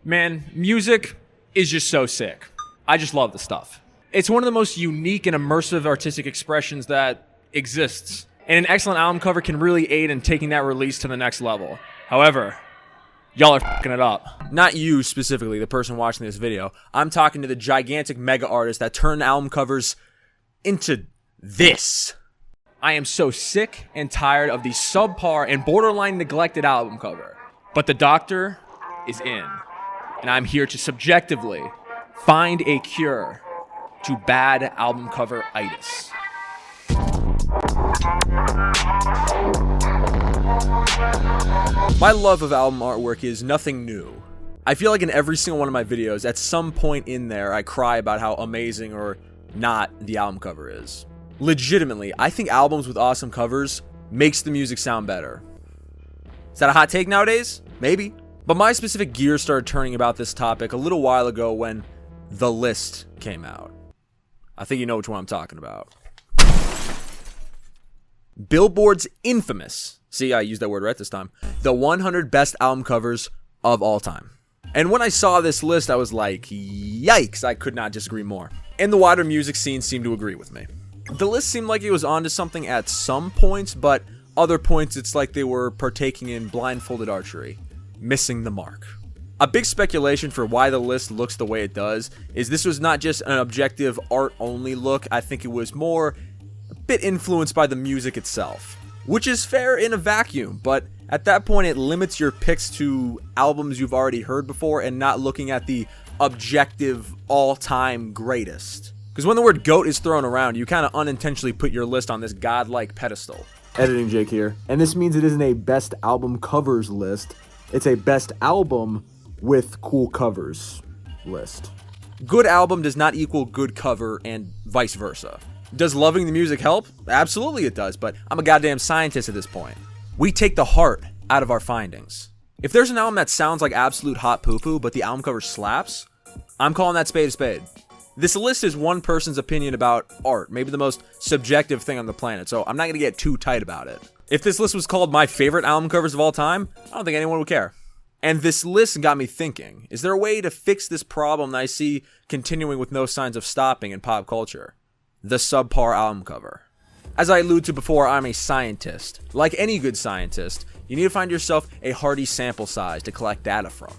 Man, music is just so sick. I just love the stuff. It's one of the most unique and immersive artistic expressions that exists. And an excellent album cover can really aid in taking that release to the next level. However, y'all are fucking it up. Not you specifically, the person watching this video. I'm talking to the gigantic mega artists that turn album covers into this. I am so sick and tired of the subpar and borderline neglected album cover. But the doctor is in. And I'm here to subjectively find a cure to bad album cover-itis. My love of album artwork is nothing new. I feel like in every single one of my videos, at some point in there, I cry about how amazing or not the album cover is. Legitimately, I think albums with awesome covers makes the music sound better. Is that a hot take nowadays? Maybe. But my specific gears started turning about this topic a little while ago when The List came out. I think you know which one I'm talking about. Billboard's infamous, see, I used that word right this time, the 100 best album covers of all time. And when I saw this list, I was like, yikes, I could not disagree more. And the wider music scene seemed to agree with me. The list seemed like it was onto something at some points, but other points it's like they were partaking in blindfolded archery. Missing the mark. A big speculation for why the list looks the way it does is this was not just an objective art-only look. I think it was more a bit influenced by the music itself, which is fair in a vacuum, but at that point it limits your picks to albums you've already heard before and not looking at the objective all-time greatest. Because when the word GOAT is thrown around, you kind of unintentionally put your list on this godlike pedestal. Editing Jake here. And this means it isn't a best album covers list. It's a best album with cool covers list. Good album does not equal good cover and vice versa. Does loving the music help? Absolutely it does, but I'm a goddamn scientist at this point. We take the heart out of our findings. If there's an album that sounds like absolute hot poo-poo, but the album cover slaps, I'm calling that spade a spade. This list is one person's opinion about art, maybe the most subjective thing on the planet, so I'm not going to get too tight about it. If this list was called my favorite album covers of all time, I don't think anyone would care. And this list got me thinking, is there a way to fix this problem that I see continuing with no signs of stopping in pop culture? The subpar album cover. As I alluded to before, I'm a scientist. Like any good scientist, you need to find yourself a hardy sample size to collect data from.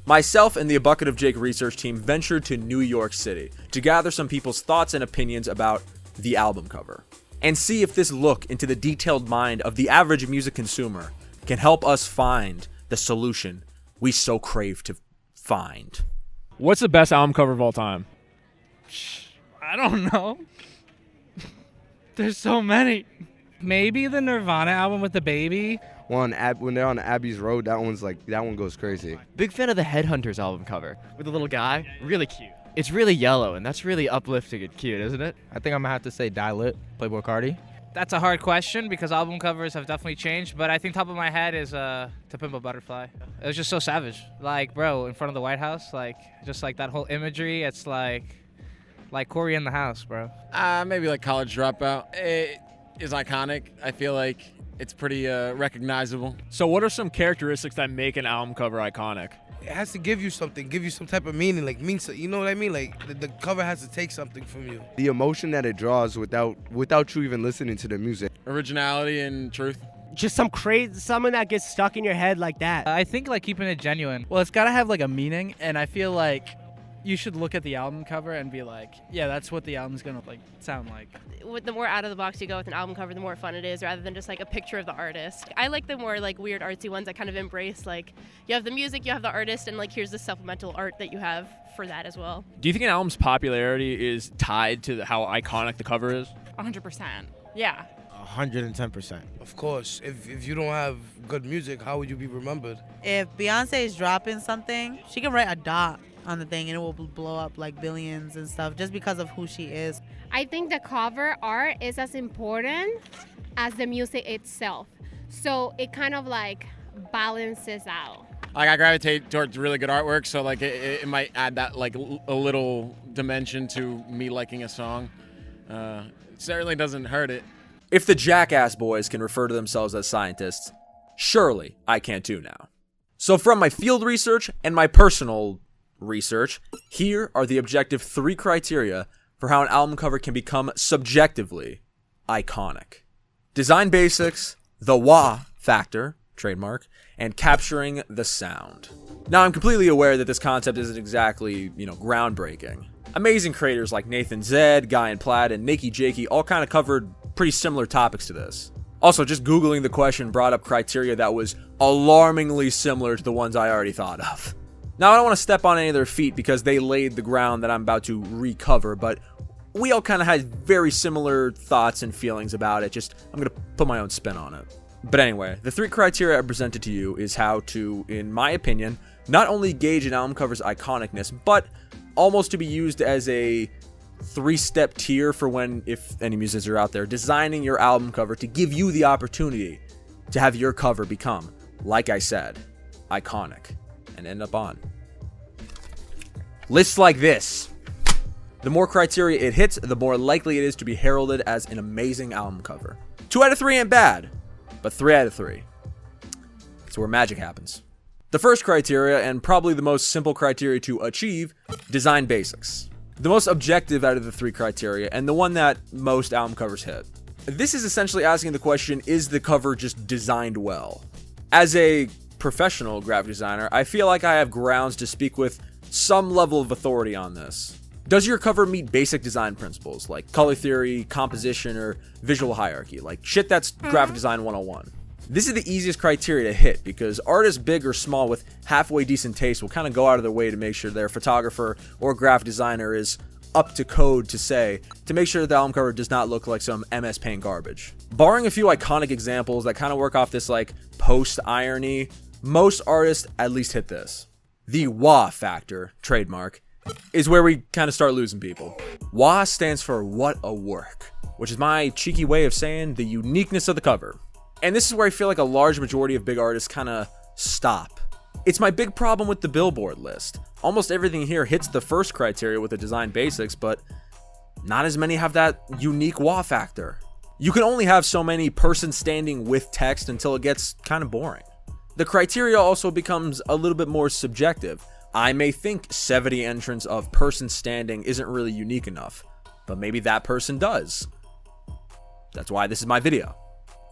Myself and the A Bucket of Jake research team ventured to New York City to gather some people's thoughts and opinions about the album cover, and see if this look into the detailed mind of the average music consumer can help us find the solution we so crave to find. What's the best album cover of all time? I don't know. There's so many. Maybe the Nirvana album with the baby. When they're on Abbey's Road, that one goes crazy. Big fan of the Headhunters album cover with the little guy. Really cute. It's really yellow, and that's really uplifting and cute, isn't it? I think I'm gonna have to say Die Lit, Playboy Cardi. That's a hard question because album covers have definitely changed, but I think top of my head is To Pimp a Butterfly. It was just so savage. Like, bro, in front of the White House, like, just like that whole imagery, it's like Corey in the House, bro. Maybe like College Dropout. It is iconic. I feel like it's pretty recognizable. So what are some characteristics that make an album cover iconic? It has to give you something, give you some type of meaning, like you know what I mean? Like the cover has to take something from you. The emotion that it draws without you even listening to the music. Originality and truth. Just someone that gets stuck in your head like that. I think like keeping it genuine. Well, it's gotta have like a meaning, and I feel like you should look at the album cover and be like, yeah, that's what the album's gonna like sound like. The more out of the box you go with an album cover, the more fun it is, rather than just like a picture of the artist. I like the more like weird artsy ones that kind of embrace like you have the music, you have the artist, and like here's the supplemental art that you have for that as well. Do you think an album's popularity is tied to how iconic the cover is? 100%. Yeah. 110%. Of course, if you don't have good music, how would you be remembered? If Beyonce is dropping something, she can write a dot on the thing and it will blow up like billions and stuff just because of who she is. I think the cover art is as important as the music itself. So it kind of like balances out. Like I gravitate towards really good artwork, so like it might add that like a little dimension to me liking a song. It certainly doesn't hurt it. If the Jackass boys can refer to themselves as scientists, surely I can't too now. So from my field research and my personal research, here are the objective 3 criteria for how an album cover can become subjectively iconic. Design basics, the WAW Factor, trademark, and capturing the sound. Now, I'm completely aware that this concept isn't exactly, groundbreaking. Amazing creators like Nathan Zed, Guy in Plaid, and Nikki Jakey all kind of covered pretty similar topics to this. Also, just Googling the question brought up criteria that was alarmingly similar to the ones I already thought of. Now, I don't want to step on any of their feet because they laid the ground that I'm about to recover, but we all kind of had very similar thoughts and feelings about it. Just, I'm going to put my own spin on it. But anyway, the 3 criteria I presented to you is how to, in my opinion, not only gauge an album cover's iconicness, but almost to be used as a 3-step tier for when, if any musicians are out there, designing your album cover to give you the opportunity to have your cover become, like I said, iconic and end up on lists like this. The more criteria it hits, the more likely it is to be heralded as an amazing album cover. 2 out of 3 ain't bad, but 3 out of 3. That's where magic happens. The first criteria, and probably the most simple criteria to achieve, design basics. The most objective out of the 3 criteria, and the one that most album covers hit. This is essentially asking the question, is the cover just designed well? As a professional graphic designer, I feel like I have grounds to speak with some level of authority on this. Does your cover meet basic design principles like color theory, composition, or visual hierarchy? Like shit that's graphic design 101. This is the easiest criteria to hit because artists big or small with halfway decent taste will kind of go out of their way to make sure their photographer or graphic designer is up to code to make sure the album cover does not look like some MS Paint garbage. Barring a few iconic examples that kind of work off this like post-irony, most artists at least hit this. The WAW Factor, trademark, is where we kind of start losing people. WAW stands for what a work, which is my cheeky way of saying the uniqueness of the cover. And this is where I feel like a large majority of big artists kind of stop. It's my big problem with the Billboard list. Almost everything here hits the first criteria with the design basics, but not as many have that unique WAW factor. You can only have so many person standing with text until it gets kind of boring. The criteria also becomes a little bit more subjective. I may think 70 entrants of person standing isn't really unique enough, but maybe that person does. That's why this is my video.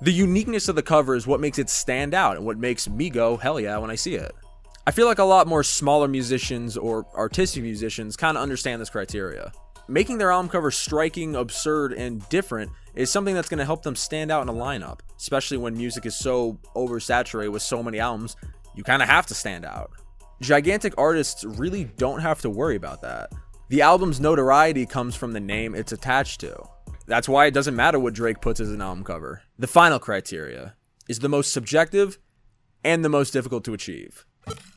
The uniqueness of the cover is what makes it stand out and what makes me go, hell yeah, when I see it. I feel like a lot more smaller musicians or artistic musicians kind of understand this criteria. Making their album cover striking, absurd, and different is something that's going to help them stand out in a lineup, especially when music is so oversaturated with so many albums, you kind of have to stand out. Gigantic artists really don't have to worry about that. The album's notoriety comes from the name it's attached to. That's why it doesn't matter what Drake puts as an album cover. The final criteria is the most subjective and the most difficult to achieve.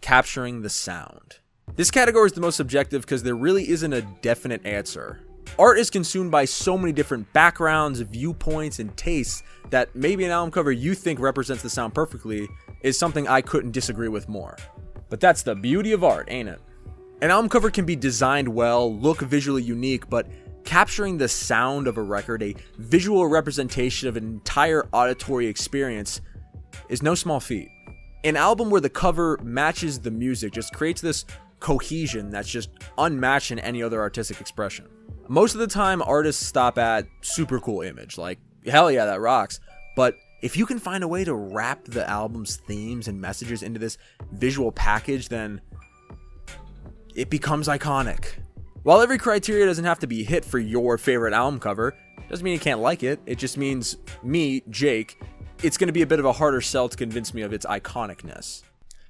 Capturing the sound. This category is the most subjective because there really isn't a definite answer. Art is consumed by so many different backgrounds, viewpoints, and tastes that maybe an album cover you think represents the sound perfectly is something I couldn't disagree with more. But that's the beauty of art, ain't it? An album cover can be designed well, look visually unique, but capturing the sound of a record, a visual representation of an entire auditory experience, is no small feat. An album where the cover matches the music just creates this cohesion that's just unmatched in any other artistic expression. Most of the time, artists stop at super cool image, like, hell yeah, that rocks. But if you can find a way to wrap the album's themes and messages into this visual package, then it becomes iconic. While every criteria doesn't have to be hit for your favorite album cover, doesn't mean you can't like it. It just means me, Jake, it's going to be a bit of a harder sell to convince me of its iconicness.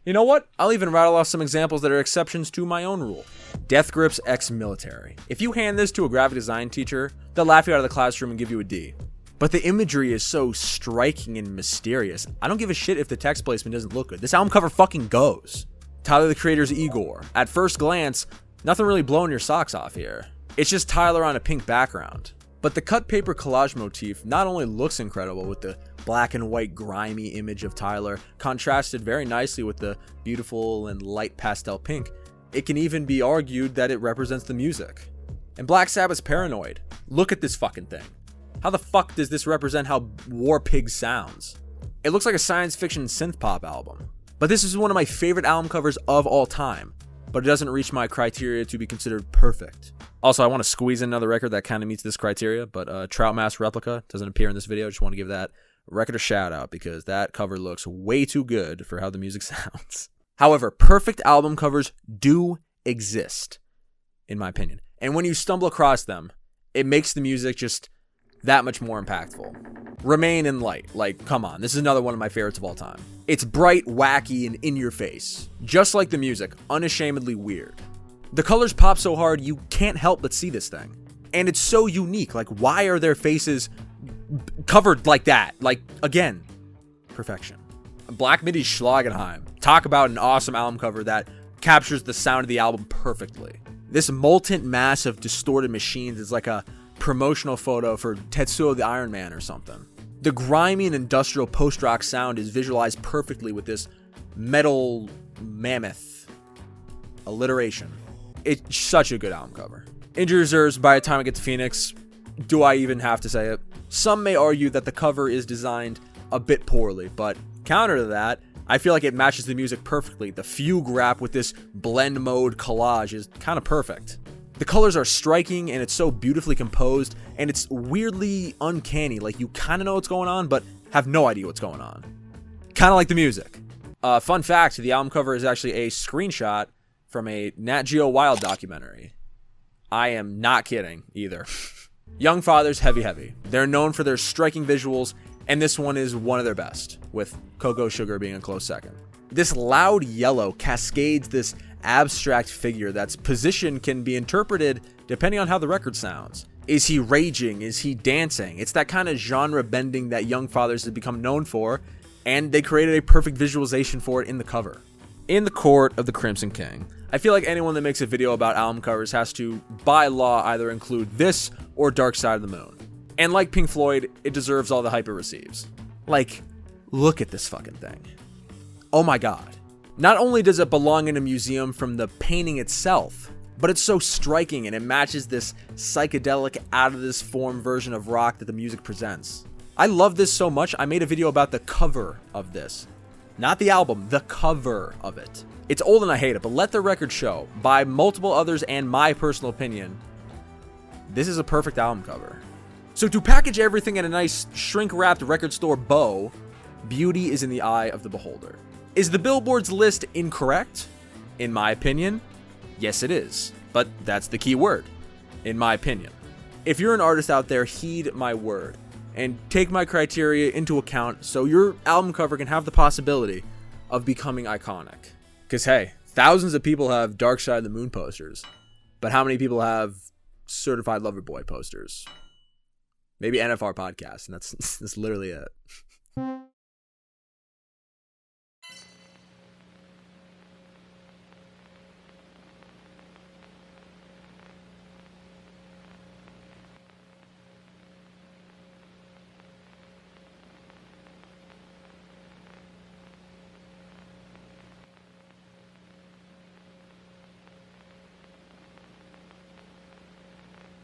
You know what? I'll even rattle off some examples that are exceptions to my own rule. Death Grips ex-military. If you hand this to a graphic design teacher, they'll laugh you out of the classroom and give you a D. But the imagery is so striking and mysterious. I don't give a shit if the text placement doesn't look good. This album cover fucking goes. Tyler the Creator's Igor. At first glance, nothing really blowing your socks off here. It's just Tyler on a pink background. But the cut paper collage motif not only looks incredible with the black and white grimy image of Tyler contrasted very nicely with the beautiful and light pastel pink, it can even be argued that it represents the music. And Black Sabbath's Paranoid. Look at this fucking thing. How the fuck does this represent how War Pig sounds? It looks like a science fiction synth pop album. But this is one of my favorite album covers of all time, but it doesn't reach my criteria to be considered perfect. Also, I want to squeeze in another record that kind of meets this criteria, but Trout Mask Replica doesn't appear in this video. Just want to give that record a shout out because that cover looks way too good for how the music sounds. However, perfect album covers do exist, in my opinion. And when you stumble across them, it makes the music just that much more impactful. Remain in Light. Like, come on. This is another one of my favorites of all time. It's bright, wacky, and in your face. Just like the music, unashamedly weird. The colors pop so hard, you can't help but see this thing. And it's so unique. Like, why are their faces covered like that? Like, again, perfection. Black Midi Schlagenheim. Talk about an awesome album cover that captures the sound of the album perfectly. This molten mass of distorted machines is like a promotional photo for Tetsuo the Iron Man or something. The grimy and industrial post-rock sound is visualized perfectly with this metal mammoth alliteration. It's such a good album cover. Injury Reserves, By the Time I Get to Phoenix, do I even have to say it? Some may argue that the cover is designed a bit poorly, but counter to that, I feel like it matches the music perfectly. The fugue rap with this blend mode collage is kind of perfect. The colors are striking and it's so beautifully composed and it's weirdly uncanny. Like you kind of know what's going on, but have no idea what's going on. Kind of like the music. Fun fact, the album cover is actually a screenshot from a Nat Geo Wild documentary. I am not kidding either. Young Fathers, Heavy Heavy. They're known for their striking visuals, and this one is one of their best, with Cocoa Sugar being a close second. This loud yellow cascades this abstract figure that's position can be interpreted depending on how the record sounds. Is he raging? Is he dancing? It's that kind of genre bending that Young Fathers has become known for, and they created a perfect visualization for it in the cover. In the Court of the Crimson King. I feel like anyone that makes a video about album covers has to, by law, either include this or Dark Side of the Moon. And like Pink Floyd, it deserves all the hype it receives. Like, look at this fucking thing. Oh my god. Not only does it belong in a museum from the painting itself, but it's so striking and it matches this psychedelic, out of this form version of rock that the music presents. I love this so much, I made a video about the cover of this. Not the album, the cover of it. It's old and I hate it, but let the record show, by multiple others and my personal opinion, this is a perfect album cover. So to package everything in a nice shrink-wrapped record store bow, beauty is in the eye of the beholder. Is the Billboard's list incorrect? In my opinion, yes it is. But that's the key word, in my opinion. If you're an artist out there, heed my word and take my criteria into account so your album cover can have the possibility of becoming iconic. Because hey, thousands of people have Dark Side of the Moon posters, but how many people have Certified Lover Boy posters? Maybe NFR podcast, and that's literally it.